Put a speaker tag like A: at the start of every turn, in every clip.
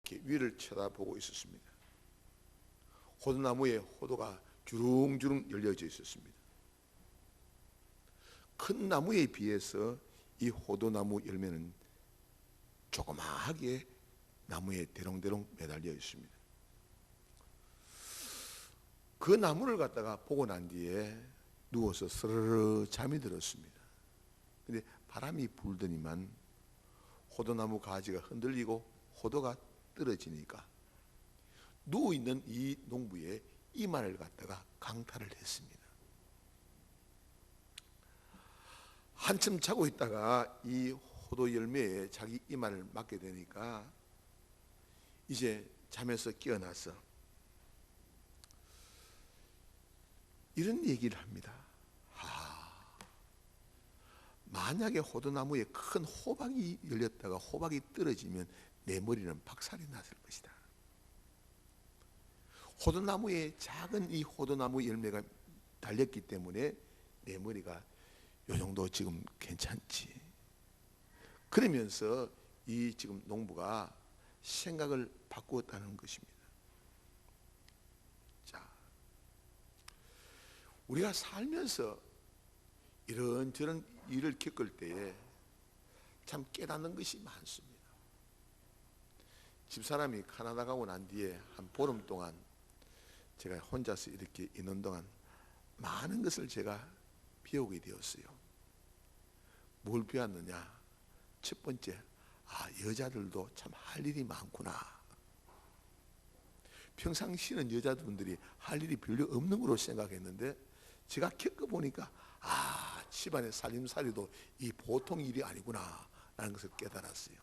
A: 이렇게 위를 쳐다보고 있었습니다. 호두나무에 호두가 주릉주릉 열려져 있었습니다. 큰 나무에 비해서 이 호두나무 열매는 조그마하게 나무에 대롱대롱 매달려 있습니다. 그 나무를 갖다가 보고 난 뒤에 누워서 스르르 잠이 들었습니다. 근데 바람이 불더니만 호두나무 가지가 흔들리고 호두가 떨어지니까 누워있는 이 농부의 이마를 갖다가 강탈을 했습니다. 한참 자고 있다가 이 호두 열매에 자기 이마를 맞게 되니까 이제 잠에서 깨어나서 이런 얘기를 합니다. 만약에 호두나무에 큰 호박이 열렸다가 호박이 떨어지면 내 머리는 박살이 났을 것이다. 호두나무에 작은 이 호두나무 열매가 달렸기 때문에 내 머리가 요 정도 지금 괜찮지. 그러면서 이 지금 농부가 생각을 바꾸었다는 것입니다. 자, 우리가 살면서 이런저런 일을 겪을 때에 참 깨닫는 것이 많습니다. 집사람이 캐나다 가고 난 뒤에 한 보름 동안 제가 혼자서 이렇게 있는 동안 많은 것을 제가 배우게 되었어요. 뭘 배웠느냐? 첫 번째, 여자들도 참 할 일이 많구나. 평상시에는 여자분들이 할 일이 별로 없는 거로 생각했는데 제가 겪어보니까 집안의 살림살이도 이 보통 일이 아니구나 라는 것을 깨달았어요.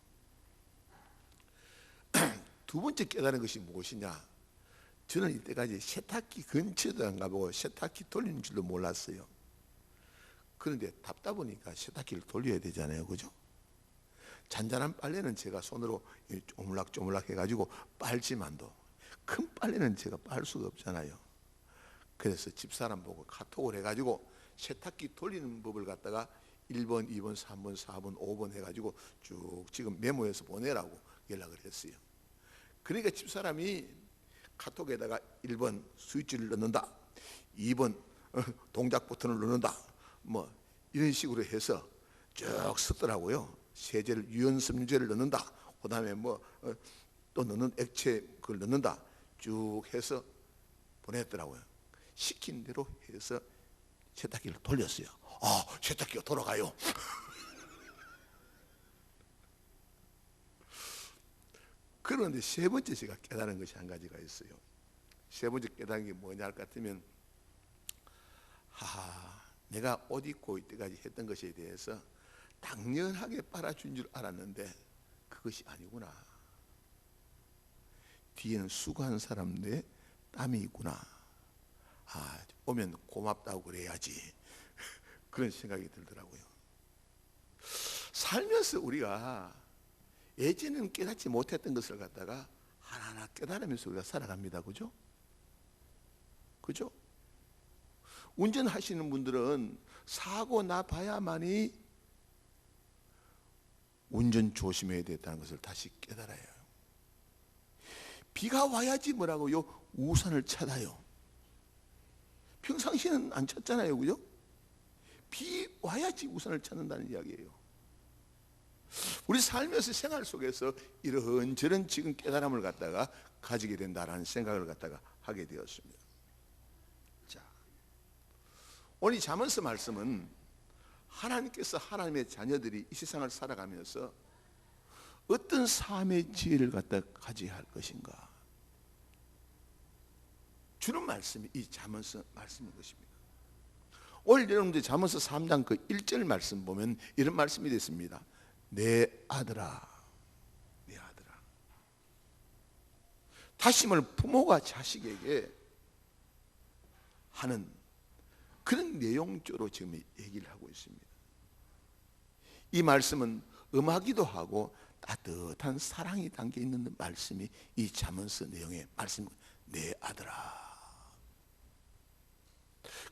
A: 두 번째 깨달은 것이 무엇이냐? 저는 이때까지 세탁기 근처도 안 가보고 세탁기 돌리는 줄도 몰랐어요. 그런데 답답하니까 세탁기를 돌려야 되잖아요, 그죠? 잔잔한 빨래는 제가 손으로 쪼물락쪼물락 해가지고 빨지만도 큰 빨래는 제가 빨 수가 없잖아요. 그래서 집사람 보고 카톡을 해가지고 세탁기 돌리는 법을 갖다가 1번, 2번, 3번, 4번, 5번 해가지고 쭉 지금 메모해서 보내라고 연락을 했어요. 그러니까 집사람이 카톡에다가 1번 스위치를 넣는다, 2번 동작 버튼을 누른다, 뭐 이런 식으로 해서 쭉 쓰더라고요. 세제를 유연섬유제를 넣는다, 그 다음에 뭐 또 넣는 액체 그걸 넣는다, 쭉 해서 보냈더라고요. 시킨 대로 해서 세탁기를 돌렸어요. 세탁기가 돌아가요. 그런데 세 번째 제가 깨달은 것이 한 가지가 있어요. 세 번째 깨달은 게 뭐냐 할 것 같으면 내가 옷 입고 이때까지 했던 것에 대해서 당연하게 빨아준 줄 알았는데 그것이 아니구나. 뒤에는 수고한 사람들의 땀이 있구나. 오면 고맙다고 그래야지. 그런 생각이 들더라고요. 살면서 우리가 예전에는 깨닫지 못했던 것을 갖다가 하나하나 깨달으면서 우리가 살아갑니다. 그죠? 그죠? 운전하시는 분들은 사고 나 봐야만이 운전 조심해야 된다는 것을 다시 깨달아요. 비가 와야지 뭐라고요? 우산을 찾아요. 평상시에는 안 찾잖아요, 그죠? 비 와야지 우산을 찾는다는 이야기예요. 우리 살면서 생활 속에서 이런저런 지금 깨달음을 갖다가 가지게 된다라는 생각을 갖다가 하게 되었습니다. 자, 오늘 잠언서 말씀은 하나님께서 하나님의 자녀들이 이 세상을 살아가면서 어떤 삶의 지혜를 갖다 가져야 할 것인가 주는 말씀이 이 잠언서 말씀인 것입니다. 오늘 여러분들 잠언서 3장 그 1절 말씀 보면 이런 말씀이 됐습니다. 내 아들아, 내 아들아. 다시 말해 부모가 자식에게 하는 그런 내용적으로 지금 얘기를 하고 있습니다. 이 말씀은 엄하기도 하고 따뜻한 사랑이 담겨 있는 말씀이 이 잠언서 내용의 말씀. 내 아들아.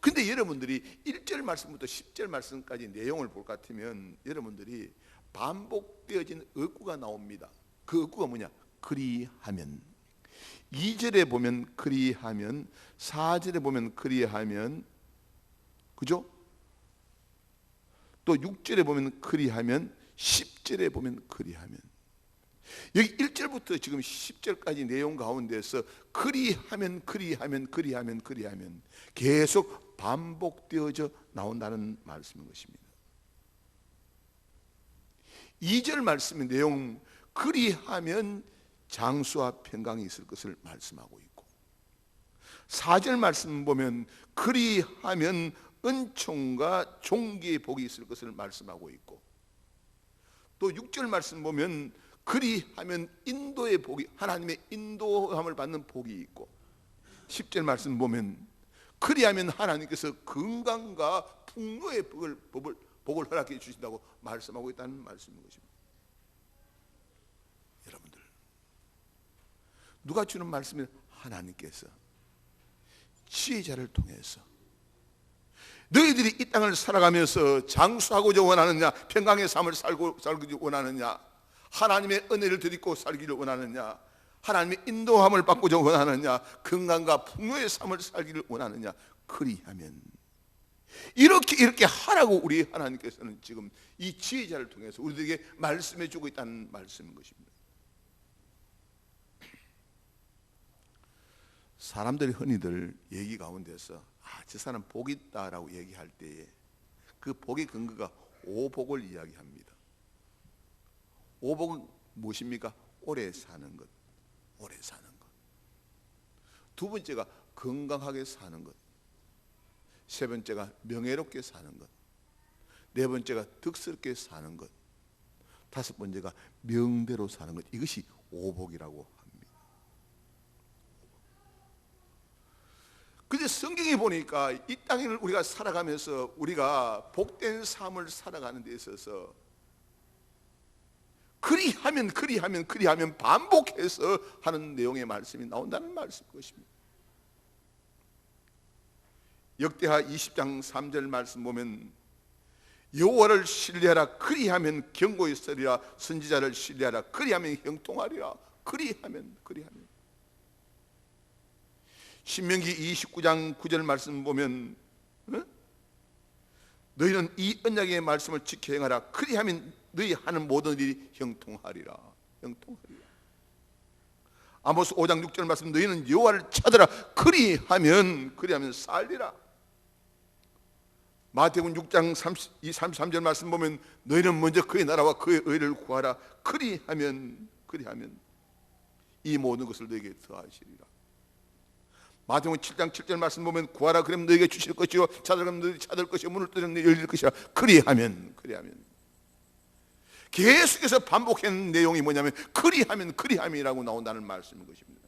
A: 근데 여러분들이 1절 말씀부터 10절 말씀까지 내용을 볼 것 같으면 여러분들이 반복되어진 어구가 나옵니다. 그 어구가 뭐냐? 그리하면, 2절에 보면 그리하면, 4절에 보면 그리하면, 그죠? 또 6절에 보면 그리하면, 10절에 보면 그리하면. 여기 1절부터 지금 10절까지 내용 가운데서 그리하면 그리하면 그리하면 그리하면 계속 반복되어져 나온다는 말씀인 것입니다. 2절 말씀의 내용, 그리하면 장수와 평강이 있을 것을 말씀하고 있고, 4절 말씀 보면 그리하면 은총과 존귀의 복이 있을 것을 말씀하고 있고, 또 6절 말씀 보면 그리하면 인도의 복이, 하나님의 인도함을 받는 복이 있고, 10절 말씀 보면 그리하면 하나님께서 건강과 풍요의 복을 허락해 주신다고 말씀하고 있다는 말씀인 것입니다. 여러분들, 누가 주는 말씀을 하나님께서 지혜자를 통해서 너희들이 이 땅을 살아가면서 장수하고자 원하느냐, 평강의 삶을 살기 원하느냐, 하나님의 은혜를 드리고 살기를 원하느냐, 하나님의 인도함을 받고자 원하느냐, 건강과 풍요의 삶을 살기를 원하느냐, 그리하면 이렇게 하라고 우리 하나님께서는 지금 이 지혜자를 통해서 우리들에게 말씀해 주고 있다는 말씀인 것입니다. 사람들이 흔히들 얘기 가운데서 저 사람 복 있다라고 얘기할 때에 그 복의 근거가 오복을 이야기합니다. 오복은 무엇입니까? 오래 사는 것, 오래 사는 것. 두 번째가 건강하게 사는 것, 세 번째가 명예롭게 사는 것, 네 번째가 덕스럽게 사는 것, 다섯 번째가 명대로 사는 것. 이것이 오복이라고 합니다. 근데 성경에 보니까 이 땅을 우리가 살아가면서 우리가 복된 삶을 살아가는 데 있어서 그리하면 반복해서 하는 내용의 말씀이 나온다는 말씀인 것입니다. 역대하 20장 3절 말씀 보면 여호와를 신뢰하라, 그리하면 경고히 서리라. 선지자를 신뢰하라, 그리하면 형통하리라. 그리하면 신명기 29장 9절 말씀 보면 너희는 이 언약의 말씀을 지켜 행하라, 그리하면 너희 하는 모든 일이 형통하리라. 아모스 5장 6절 말씀, 너희는 여호와를 찾으라, 그리하면 살리라. 마태복음 6장 33절 말씀 보면 너희는 먼저 그의 나라와 그의 의를 구하라, 그리하면 이 모든 것을 너희에게 더하시리라. 마태복음 7장 7절 말씀 보면 구하라 그러면 너희에게 주실 것이요, 찾으라 그러면 너희에게 찾을 것이요, 문을 두드리면 너희에게 열릴 것이라. 그리하면 계속해서 반복하는 내용이 뭐냐면 그리함이라고 나온다는 말씀인 것입니다.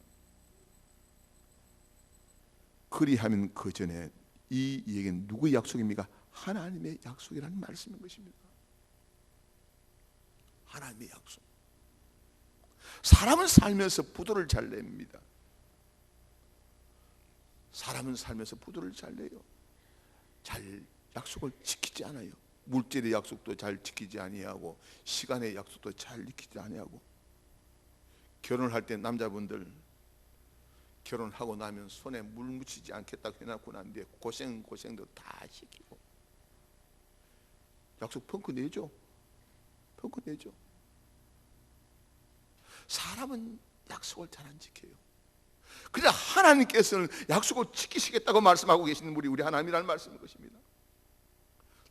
A: 그리하면 그 전에 이 얘기는 누구의 약속입니까? 하나님의 약속이라는 말씀인 것입니다. 하나님의 약속. 사람은 살면서 부도를 잘 냅니다. 사람은 살면서 부도를 잘 내요. 잘 약속을 지키지 않아요. 물질의 약속도 잘 지키지 아니하고 시간의 약속도 잘 지키지 아니하고, 결혼을 할 때 남자분들 결혼하고 나면 손에 물 묻히지 않겠다고 해놓고 난 뒤에 고생도 다 시키고 약속 펑크 내죠. 사람은 약속을 잘 안 지켜요. 그냥 하나님께서는 약속을 지키시겠다고 말씀하고 계시는 우리 하나님이라는 말씀인 것입니다.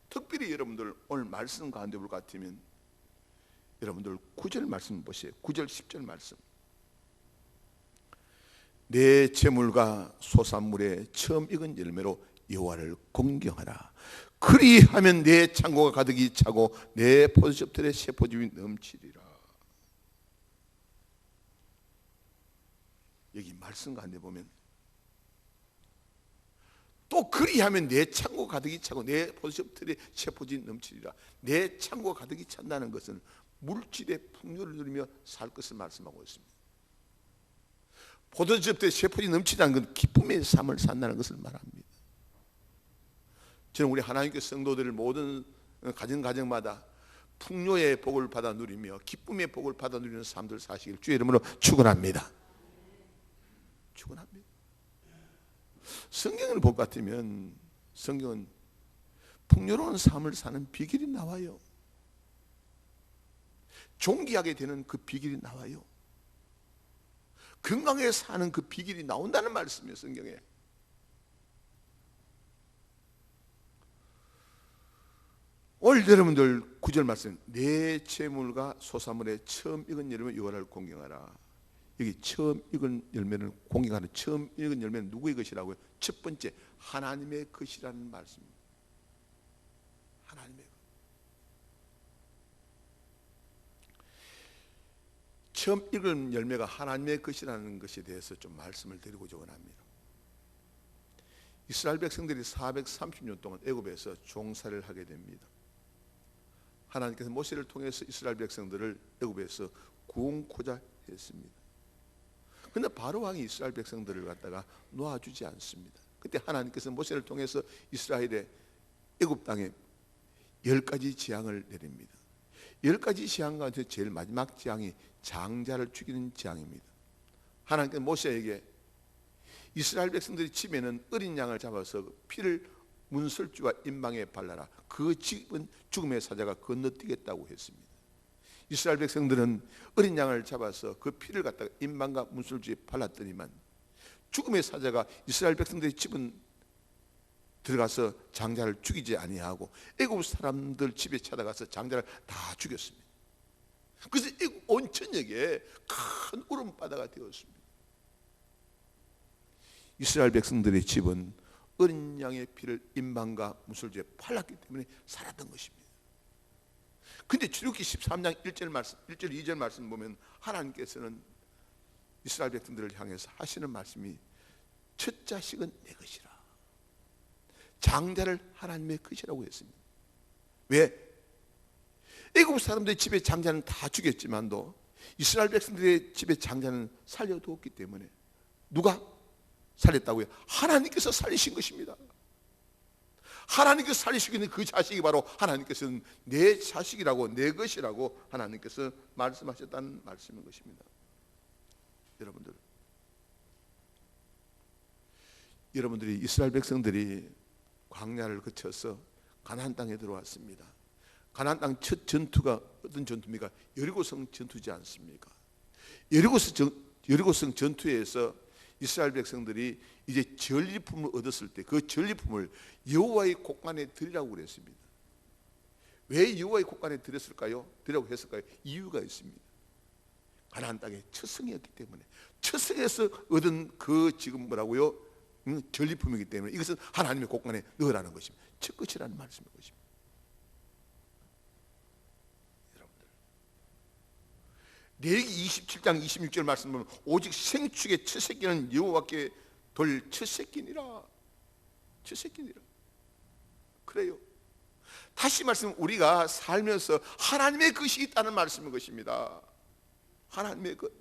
A: 특별히 여러분들 오늘 말씀 가운데 볼 것 같으면 여러분들 9절 말씀 보세요. 9절 10절 말씀. 내 재물과 소산물에 처음 익은 열매로 여호와를 공경하라. 그리하면 내 창고가 가득히 차고 내 포도즙들의 세포즙이 넘치리라. 여기 말씀 가운데 보면 또 그리하면 내 창고 가득히 차고 내 포도즙들의 세포즙이 넘치리라. 내 창고 가득히 찬다는 것은 물질의 풍요를 누리며 살 것을 말씀하고 있습니다. 포도즙들의 세포즙이 넘치다는 건 기쁨의 삶을 산다는 것을 말합니다. 저는 우리 하나님께 성도들 모든 가정마다 풍요의 복을 받아 누리며 기쁨의 복을 받아 누리는 삶들 사시길 주의 이름으로 축원합니다. 축원합니다. 성경을 볼 것 같으면 성경은 풍요로운 삶을 사는 비결이 나와요. 존귀하게 되는 그 비결이 나와요. 건강하게 사는 그 비결이 나온다는 말씀이에요, 성경에. 오늘 여러분들 9절 말씀, 내 재물과 소사물에 처음 익은 열매 여호와를 공경하라. 여기 처음 익은 열매를 공경하는, 처음 익은 열매는 누구의 것이라고요? 첫 번째, 하나님의 것이라는 말씀입니다. 하나님의 것. 처음 익은 열매가 하나님의 것이라는 것에 대해서 좀 말씀을 드리고자 합니다. 이스라엘 백성들이 430년 동안 애굽에서 종살이를 하게 됩니다. 하나님께서 모세를 통해서 이스라엘 백성들을 애굽에서 구원코자 했습니다. 그런데 바로 왕이 이스라엘 백성들을 갖다가 놓아주지 않습니다. 그때 하나님께서 모세를 통해서 이스라엘의 애굽 땅에 10가지 재앙을 내립니다. 10가지 재앙 가운데 제일 마지막 재앙이 장자를 죽이는 재앙입니다. 하나님께서 모세에게 이스라엘 백성들이 치면은 어린 양을 잡아서 피를 문설주와 임방에 발라라. 그 집은 죽음의 사자가 건너뛰겠다고 했습니다. 이스라엘 백성들은 어린 양을 잡아서 그 피를 갖다가 임방과 문설주에 발랐더니만 죽음의 사자가 이스라엘 백성들의 집은 들어가서 장자를 죽이지 아니하고 애굽 사람들 집에 찾아가서 장자를 다 죽였습니다. 그래서 애굽 온 전역에 큰 울음바다가 되었습니다. 이스라엘 백성들의 집은 어린 양의 피를 임방과 문설주에 발랐기 때문에 살았던 것입니다. 근데 출애굽기 13장 1절 말씀, 1절 2절 말씀 보면 하나님께서는 이스라엘 백성들을 향해서 하시는 말씀이 첫 자식은 내 것이라. 장자를 하나님의 것이라고 했습니다. 왜? 애굽 사람들의 집에 장자는 다 죽였지만도 이스라엘 백성들의 집에 장자는 살려두었기 때문에 누가 살렸다고요? 하나님께서 살리신 것입니다. 하나님께서 살리시는 그 자식이 바로 하나님께서는 내 자식이라고, 내 것이라고 하나님께서 말씀하셨다는 말씀인 것입니다. 여러분들이 이스라엘 백성들이 광야를 거쳐서 가나안 땅에 들어왔습니다. 가나안 땅 첫 전투가 어떤 전투입니까? 여리고성 전투지 않습니까? 여리고성 전투에서 이스라엘 백성들이 이제 전리품을 얻었을 때 그 전리품을 여호와의 곳간에 드리라고 그랬습니다. 왜 여호와의 곳간에 드렸을까요? 드리라고 했을까요? 이유가 있습니다. 가나안 땅의 첫 성이었기 때문에, 첫 성에서 얻은 그 지금 뭐라고요? 전리품이기 때문에 이것은 하나님의 곳간에 넣으라는 것입니다. 첫 것이라는 말씀인 것입니다. 레위기 27장 26절 말씀 보면 오직 생축의 첫 새끼는 여호와께 돌 첫 새끼니라. 첫 새끼니라. 그래요. 다시 말씀, 우리가 살면서 하나님의 것이 있다는 말씀인 것입니다. 하나님의 것.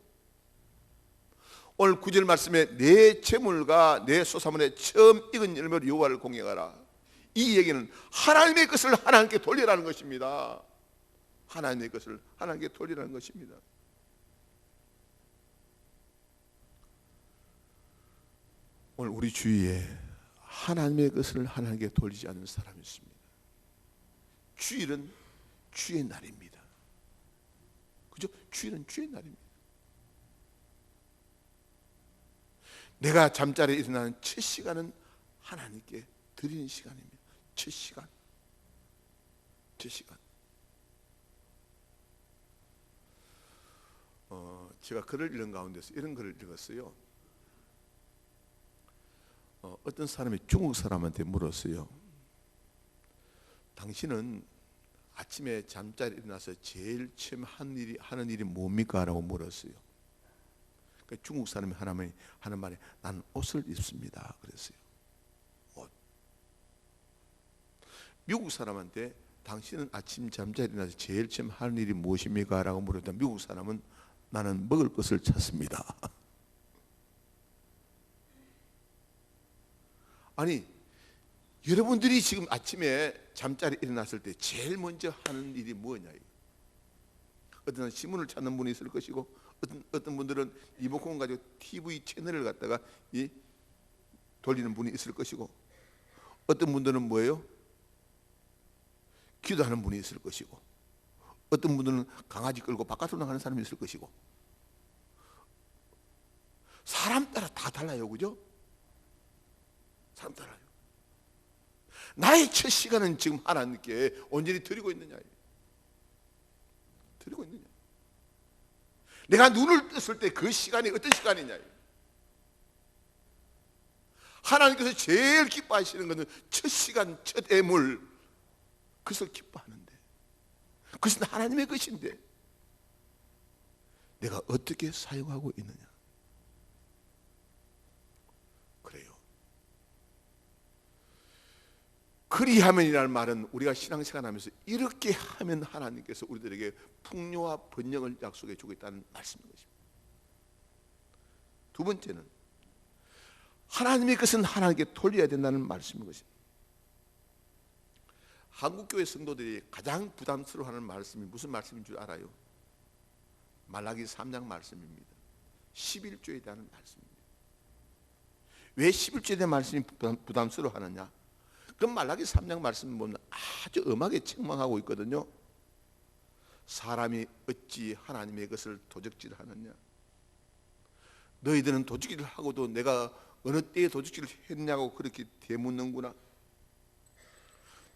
A: 오늘 9절 말씀에 내 재물과 내 소사물에 처음 익은 열매로 여호와를 공경하라. 이 얘기는 하나님의 것을 하나님께 돌리라는 것입니다. 하나님의 것을 하나님께 돌리라는 것입니다. 오늘 우리 주위에 하나님의 것을 하나님께 돌리지 않는 사람이 있습니다. 주일은 주의 날입니다. 그죠? 주일은 주의 날입니다. 내가 잠자리에 일어나는 첫 시간은 하나님께 드리는 시간입니다. 첫 시간. 첫 시간. 제가 글을 읽은 가운데서 이런 글을 읽었어요. 어떤 사람이 중국 사람한테 물었어요. 당신은 아침에 잠자리에 일어나서 제일 처음 하는 일이 뭡니까? 라고 물었어요. 그러니까 중국 사람이 하는 말이 나는 옷을 입습니다. 그랬어요. 옷. 미국 사람한테 당신은 아침 잠자리에 일어나서 제일 처음 하는 일이 무엇입니까? 라고 물었다. 미국 사람은 나는 먹을 것을 찾습니다. 아니, 여러분들이 지금 아침에 잠자리 일어났을 때 제일 먼저 하는 일이 뭐냐? 어떤 사람은 신문을 찾는 분이 있을 것이고, 어떤 분들은 리모컨 가지고 TV 채널을 갖다가 돌리는 분이 있을 것이고, 어떤 분들은 뭐예요? 기도하는 분이 있을 것이고, 어떤 분들은 강아지 끌고 바깥으로 나가는 사람이 있을 것이고, 사람 따라 다 달라요, 그죠? 사람 따라요. 나의 첫 시간은 지금 하나님께 온전히 드리고 있느냐? 드리고 있느냐? 내가 눈을 떴을 때 그 시간이 어떤 시간이냐? 하나님께서 제일 기뻐하시는 것은 첫 시간, 첫 애물, 그것을 기뻐하는데, 그것은 하나님의 것인데 내가 어떻게 사용하고 있느냐? 그래요. 그리하면이라는 말은 우리가 신앙생활 하면서 이렇게 하면 하나님께서 우리들에게 풍요와 번영을 약속해 주고 있다는 말씀인 것입니다. 두 번째는 하나님의 것은 하나님께 돌려야 된다는 말씀인 것입니다. 한국교회 성도들이 가장 부담스러워하는 말씀이 무슨 말씀인 줄 알아요? 말라기 3장 말씀입니다. 11조에 대한 말씀입니다. 왜 11조에 대한 말씀이 부담스러워하느냐? 그 말라기 3장 말씀 보면 아주 엄하게 책망하고 있거든요. 사람이 어찌 하나님의 것을 도적질하느냐? 너희들은 도적질을 하고도 내가 어느 때에 도둑질을 했냐고 그렇게 되묻는구나.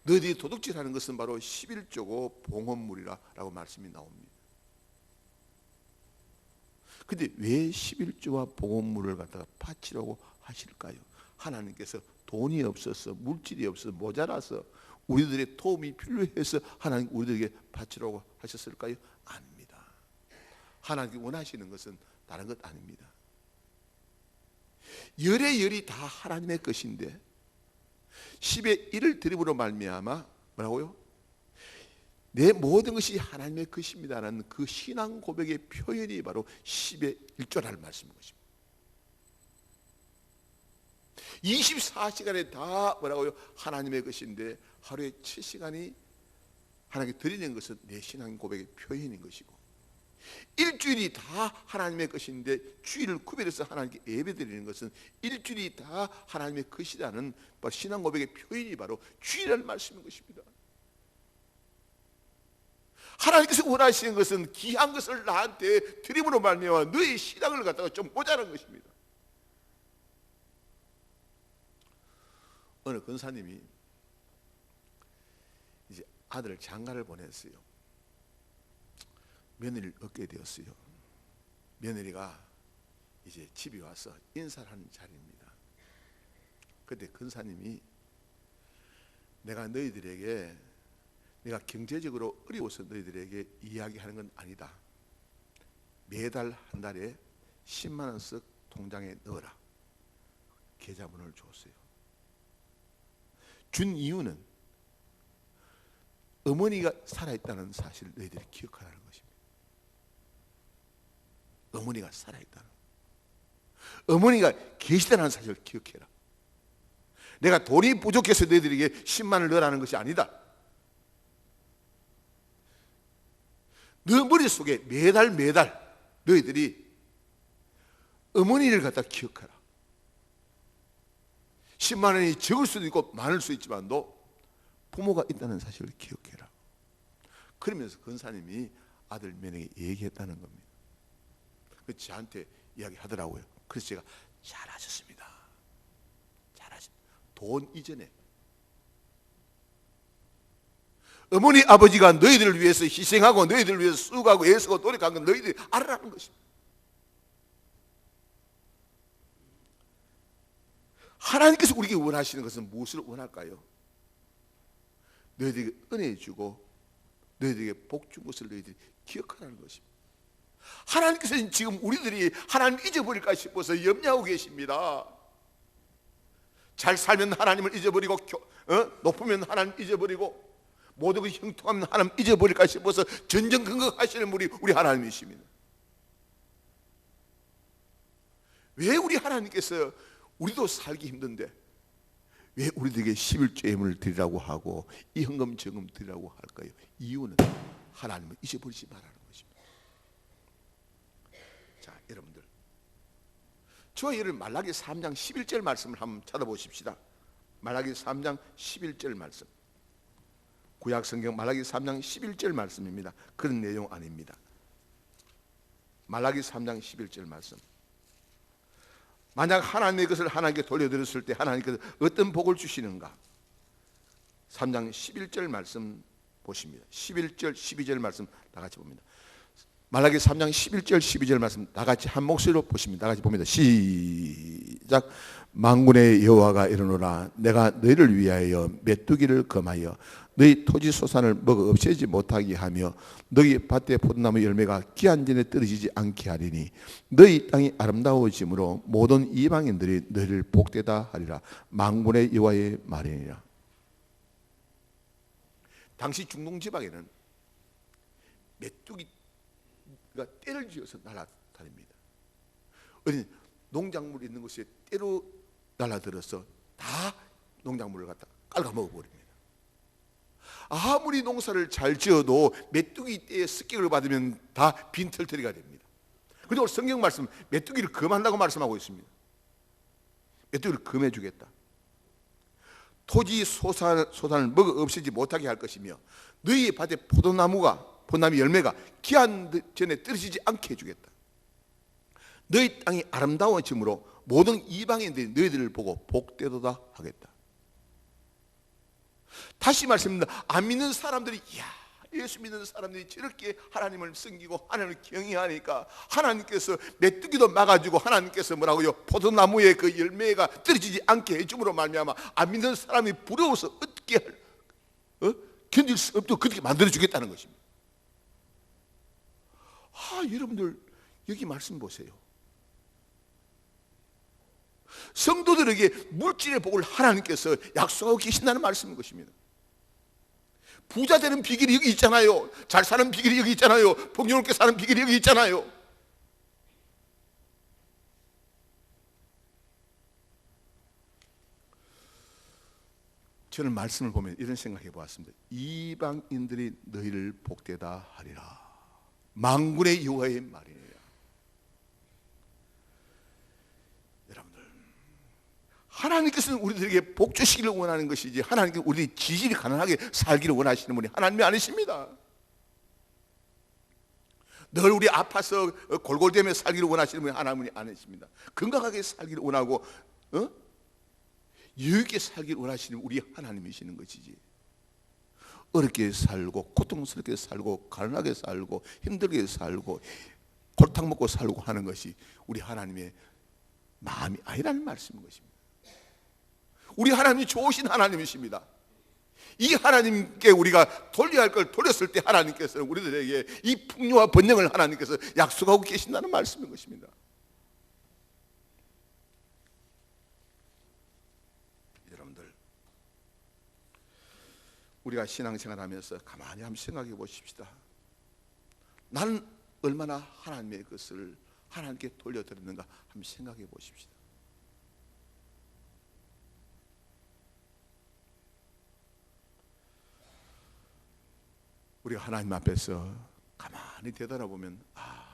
A: 너희들이 도둑질하는 것은 바로 11조고 봉헌물이라고 말씀이 나옵니다. 근데 왜 11조와 봉헌물을 갖다가 바치라고 하실까요? 하나님께서 돈이 없어서, 물질이 없어서, 모자라서, 우리들의 도움이 필요해서 하나님 우리들에게 바치라고 하셨을까요? 아닙니다. 하나님께 원하시는 것은 다른 것 아닙니다. 열의 열이 다 하나님의 것인데 10의 1을 드림으로 말미암아 뭐라고요? 내 모든 것이 하나님의 것입니다라는 그 신앙 고백의 표현이 바로 10의 1조라는 말씀인 것입니다. 24시간에 다 뭐라고요? 하나님의 것인데 하루에 7시간이 하나님께 드리는 것은 내 신앙 고백의 표현인 것이고, 일주일이 다 하나님의 것인데 주일을 구별해서 하나님께 예배드리는 것은 일주일이 다 하나님의 것이라는 신앙 고백의 표현이 바로 주일이라는 말씀인 것입니다. 하나님께서 원하시는 것은 귀한 것을 나한테 드림으로 말미암아 너의 신앙을 갖다가 좀 보자는 것입니다. 어느 권사님이 이제 아들 장가를 보냈어요. 며느리를 얻게 되었어요. 며느리가 이제 집에 와서 인사를 하는 자리입니다. 그때 권사님이 내가 너희들에게, 내가 경제적으로 어려워서 너희들에게 이야기하는 건 아니다. 매달 한 달에 10만 원씩 통장에 넣어라. 계좌번호를 줬어요. 준 이유는 어머니가 살아있다는 사실을 너희들이 기억하라는 것입니다. 어머니가 살아있다는, 어머니가 계시다는 사실을 기억해라. 내가 돈이 부족해서 너희들에게 10만을 넣으라는 것이 아니다. 너 머릿속에 매달 너희들이 어머니를 갖다 기억하라. 10만 원이 적을 수도 있고 많을 수 있지만도 부모가 있다는 사실을 기억해라. 그러면서 권사님이 아들 며느리에게 얘기했다는 겁니다. 저한테 이야기하더라고요. 그래서 제가 잘하셨습니다. 잘하셨습니다. 돈 이전에 어머니 아버지가 너희들을 위해서 희생하고 너희들을 위해서 수고하고 애쓰고 노력한 건 너희들이 알아라는 것입니다. 하나님께서 우리에게 원하시는 것은 무엇을 원할까요? 너희들에게 은혜 주고 너희들에게 복 준 것을 너희들이 기억하라는 것입니다. 하나님께서는 지금 우리들이 하나님을 잊어버릴까 싶어서 염려하고 계십니다. 잘 살면 하나님을 잊어버리고 높으면 하나님 잊어버리고 모든 것이 형통하면 하나님 잊어버릴까 싶어서 전전긍긍하시는 우리 하나님이십니다. 왜 우리 하나님께서 우리도 살기 힘든데 왜 우리들에게 11조예물을 드리라고 하고 이 헌금 저금 드리라고 할까요? 이유는 하나님을 잊어버리지 말라는 것입니다. 자, 여러분들, 저와 여러분 말라기 3장 11절 말씀을 한번 찾아보십시다. 말라기 3장 11절 말씀, 구약성경 말라기 3장 11절 말씀입니다. 그런 내용 아닙니다. 말라기 3장 11절 말씀. 만약 하나님의 것을 하나님께 돌려드렸을 때 하나님께서 어떤 복을 주시는가? 3장 11절 말씀 보십니다. 11절 12절 말씀 다 같이 봅니다. 말라기 3장 11절 12절 말씀 다 같이 한 목소리로 보십니다. 다 같이 봅니다. 시작. 만군의 여호와가 이르노라, 내가 너희를 위하여 메뚜기를 금하여 너희 토지 소산을 먹어 없애지 못하게 하며 너희 밭의 포도나무 열매가 기한전에 떨어지지 않게 하리니 너희 땅이 아름다워짐으로 모든 이방인들이 너희를 복되다 하리라. 만군의 여호와의 말이니라. 당시 중동 지방에는 메뚜기가 떼를 지어서 날아다닙니다. 어디 농작물 있는 곳에 떼로 날아들어서 다 농작물을 갖다 깔아 먹어버립니다. 아무리 농사를 잘 지어도 메뚜기 떼의 습격을 받으면 다 빈털터리가 됩니다. 그런데 오늘 성경 말씀 메뚜기를 금한다고 말씀하고 있습니다. 메뚜기를 금해주겠다. 토지 소산을 먹어 없애지 못하게 할 것이며 너희의 밭에 포도나무 열매가 기한 전에 떨어지지 않게 해주겠다. 너희 땅이 아름다워짐으로 모든 이방인들이 너희들을 보고 복되도다 하겠다. 다시 말씀입니다. 안 믿는 사람들이, 이야, 예수 믿는 사람들이 저렇게 하나님을 섬기고 하나님을 경외하니까 하나님께서 메뚜기도 막아주고 하나님께서 뭐라고요? 포도나무의 그 열매가 떨어지지 않게 해줌으로 말미암아 안 믿는 사람이 부러워서 어떻게 견딜 수 없도록 그렇게 만들어주겠다는 것입니다. 여러분들 여기 말씀 보세요. 성도들에게 물질의 복을 하나님께서 약속하고 계신다는 말씀인 것입니다. 부자 되는 비결이 여기 있잖아요. 잘 사는 비결이 여기 있잖아요. 풍요롭게 사는 비결이 여기 있잖아요. 저는 말씀을 보면 이런 생각해 보았습니다. 이방인들이 너희를 복되다 하리라. 만군의 여호와의 말이에요. 하나님께서는 우리들에게 복 주시기를 원하는 것이지 하나님께서 우리 지질이 가난하게 살기를 원하시는 분이 하나님이 아니십니다. 늘 우리 아파서 골골대며 살기를 원하시는 분이 하나님이 아니십니다. 건강하게 살기를 원하고 여유있게 살기를 원하시는 우리 하나님이시는 것이지, 어렵게 살고 고통스럽게 살고 가난하게 살고 힘들게 살고 골탕 먹고 살고 하는 것이 우리 하나님의 마음이 아니라는 말씀인 것입니다. 우리 하나님이 좋으신 하나님이십니다. 이 하나님께 우리가 돌려야 할 걸 돌렸을 때 하나님께서는 우리들에게 이 풍요와 번영을 하나님께서 약속하고 계신다는 말씀인 것입니다. 여러분들, 우리가 신앙생활하면서 가만히 한번 생각해 보십시다. 나는 얼마나 하나님의 것을 하나님께 돌려드렸는가 한번 생각해 보십시다. 우리가 하나님 앞에서 가만히 되돌아보면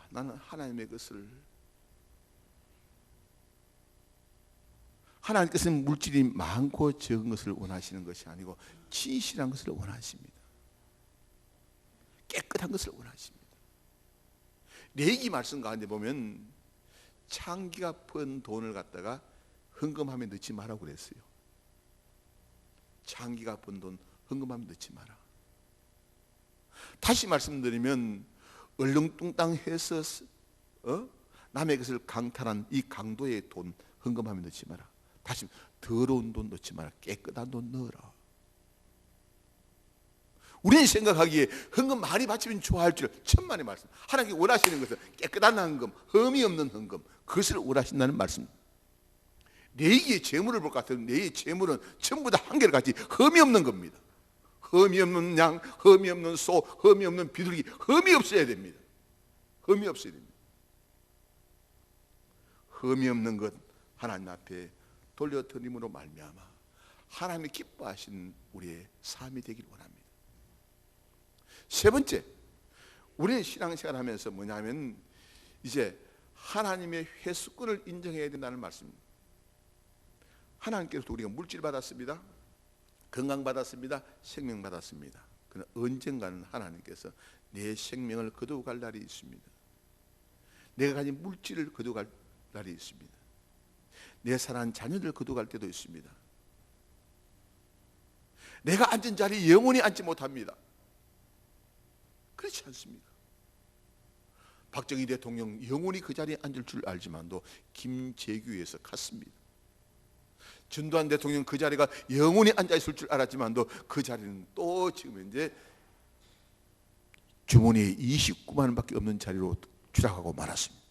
A: 나는 하나님의 것을, 하나님께서는 물질이 많고 적은 것을 원하시는 것이 아니고 진실한 것을 원하십니다. 깨끗한 것을 원하십니다. 레위기 말씀 가운데 보면 창기가 번 돈을 갖다가 헌금함에 넣지 마라고 그랬어요. 창기가 번 돈 헌금함에 넣지 마라. 다시 말씀드리면 얼렁뚱땅해서 남의 것을 강탈한 이 강도의 돈 헌금함에 넣지 마라. 다시 더러운 돈 넣지 마라. 깨끗한 돈 넣어라. 우리는 생각하기에 헌금 많이 바치면 좋아할 줄 천만의 말씀. 하나님께 원하시는 것은 깨끗한 헌금, 흠이 없는 헌금, 그것을 원하신다는 말씀. 레위기의 재물을 볼 것 같아요. 레위기의 재물은 전부 다 한결같이 흠이 없는 겁니다. 흠이 없는 양, 흠이 없는 소, 흠이 없는 비둘기, 흠이 없어야 됩니다. 흠이 없어야 됩니다. 흠이 없는 것 하나님 앞에 돌려드림으로 말미암아 하나님이 기뻐하시는 우리의 삶이 되길 원합니다. 세 번째, 우리는 신앙생활 하면서 뭐냐면 이제 하나님의 회수권을 인정해야 된다는 말씀입니다. 하나님께서 우리가 물질 받았습니다, 건강 받았습니다, 생명 받았습니다. 그러나 언젠가는 하나님께서 내 생명을 거두어갈 날이 있습니다. 내가 가진 물질을 거두어갈 날이 있습니다. 내 사랑하는 자녀들 거두어갈 때도 있습니다. 내가 앉은 자리에 영원히 앉지 못합니다. 그렇지 않습니까? 박정희 대통령 영원히 그 자리에 앉을 줄 알지만도 김재규에서 갔습니다. 전두환 대통령 그 자리가 영원히 앉아 있을 줄 알았지만도 그 자리는 또 지금 이제 주머니에 29만 원밖에 없는 자리로 추락하고 말았습니다.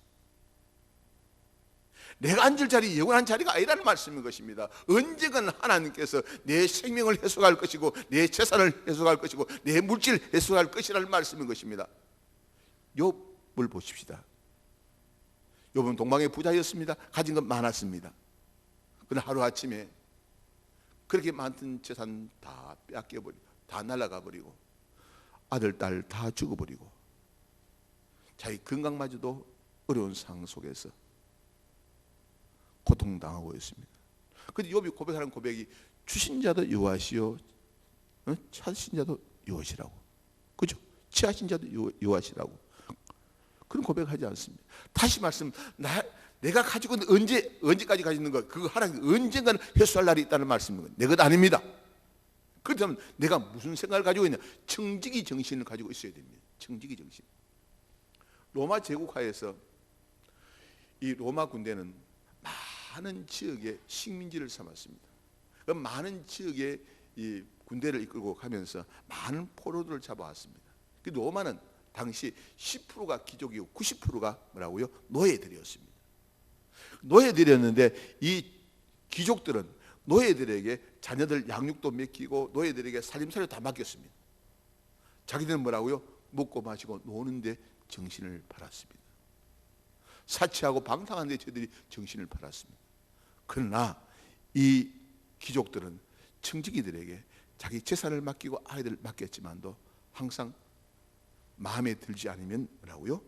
A: 내가 앉을 자리 영원한 자리가 아니라는 말씀인 것입니다. 언젠가는 하나님께서 내 생명을 회수할 것이고 내 재산을 회수할 것이고 내 물질을 회수할 것이라는 말씀인 것입니다. 욥을 보십시다. 욥은 동방의 부자였습니다. 가진 건 많았습니다. 그러나 하루아침에 그렇게 많은 재산 다 뺏겨버리고 다 날아가 버리고 아들, 딸 다 죽어버리고 자기 건강마저도 어려운 상황 속에서 고통당하고 있습니다. 그런데 욥이 고백하는 고백이 주신 자도 여호와시요 찾으신 자도 여호와시라고, 그죠? 취하신 자도 여호와시라고 그런 고백하지 않습니다. 다시 말씀, 내가 가지고 있는 언제까지 가지는 것, 그거 하나님 언젠가는 회수할 날이 있다는 말씀입니다. 내 것 아닙니다. 그렇다면 내가 무슨 생각을 가지고 있냐? 청지기 정신을 가지고 있어야 됩니다. 청지기 정신. 로마 제국하에서 이 로마 군대는 많은 지역에 식민지를 삼았습니다. 그 많은 지역에 이 군대를 이끌고 가면서 많은 포로들을 잡아왔습니다. 그 로마는 당시 10%가 귀족이고 90%가 뭐라고요? 노예들이었습니다. 노예들이었는데 이 귀족들은 노예들에게 자녀들 양육도 맡기고 노예들에게 살림살이도 다 맡겼습니다. 자기들은 뭐라고요? 먹고 마시고 노는데 정신을 팔았습니다. 사치하고 방탕한 데 저들이 정신을 팔았습니다. 그러나 이 귀족들은 청지기들에게 자기 재산을 맡기고 아이들을 맡겼지만도 항상 마음에 들지 않으면 뭐라고요?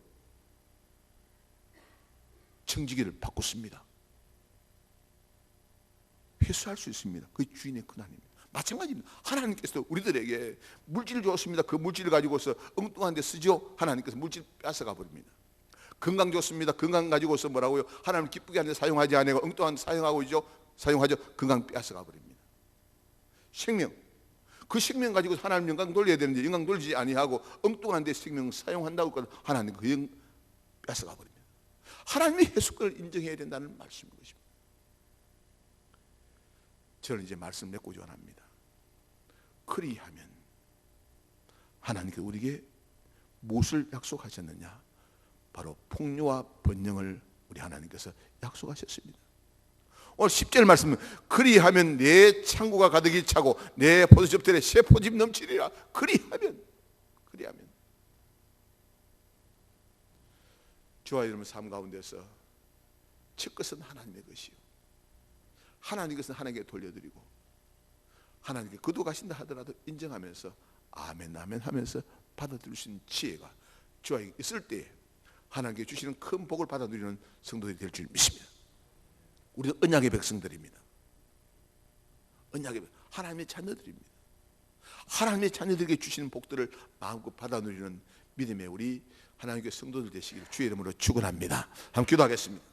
A: 청지기를 바꿨습니다. 회수할 수 있습니다. 그게 주인의 권한입니다. 마찬가지입니다. 하나님께서 우리들에게 물질을 줬습니다. 그 물질을 가지고서 엉뚱한 데 쓰죠. 하나님께서 물질 뺏어가 버립니다. 건강 줬습니다. 건강 가지고서 뭐라고요? 하나님 기쁘게 하는데 사용하지 않고 엉뚱한 데 사용하죠. 건강 뺏어가 버립니다. 생명, 그 생명 가지고 하나님 영광 돌려야 되는데 영광 돌리지 아니하고 엉뚱한 데 생명 사용한다고 해서 하나님 그 영광 뺏어가 버립니다. 하나님의 해수권을 인정해야 된다는 말씀인 것입니다. 저는 이제 말씀 맺고자 합니다. 그리하면 하나님께서 우리에게 무엇을 약속하셨느냐? 바로 풍요와 번영을 우리 하나님께서 약속하셨습니다. 오늘 10절 말씀은 그리하면 내 창고가 가득히 차고 내 포도즙들에 새 포집 넘치리라. 그리하면 저와 여러분 삶 가운데서 첫 것은 하나님의 것이요, 하나님의 것은 하나님께 돌려드리고 하나님께 거두가신다 하더라도 인정하면서 아멘 아멘 하면서 받아들일 수 있는 지혜가 저와 있을 때에 하나님께 주시는 큰 복을 받아 누리는 성도들이 될 줄 믿습니다. 우리는 언약의 백성들입니다. 언약의 하나님의 자녀들입니다. 하나님의 자녀들에게 주시는 복들을 마음껏 받아 누리는 믿음의 우리 하나님께 성도들 되시기를 주의 이름으로 축원합니다. 함께 기도하겠습니다.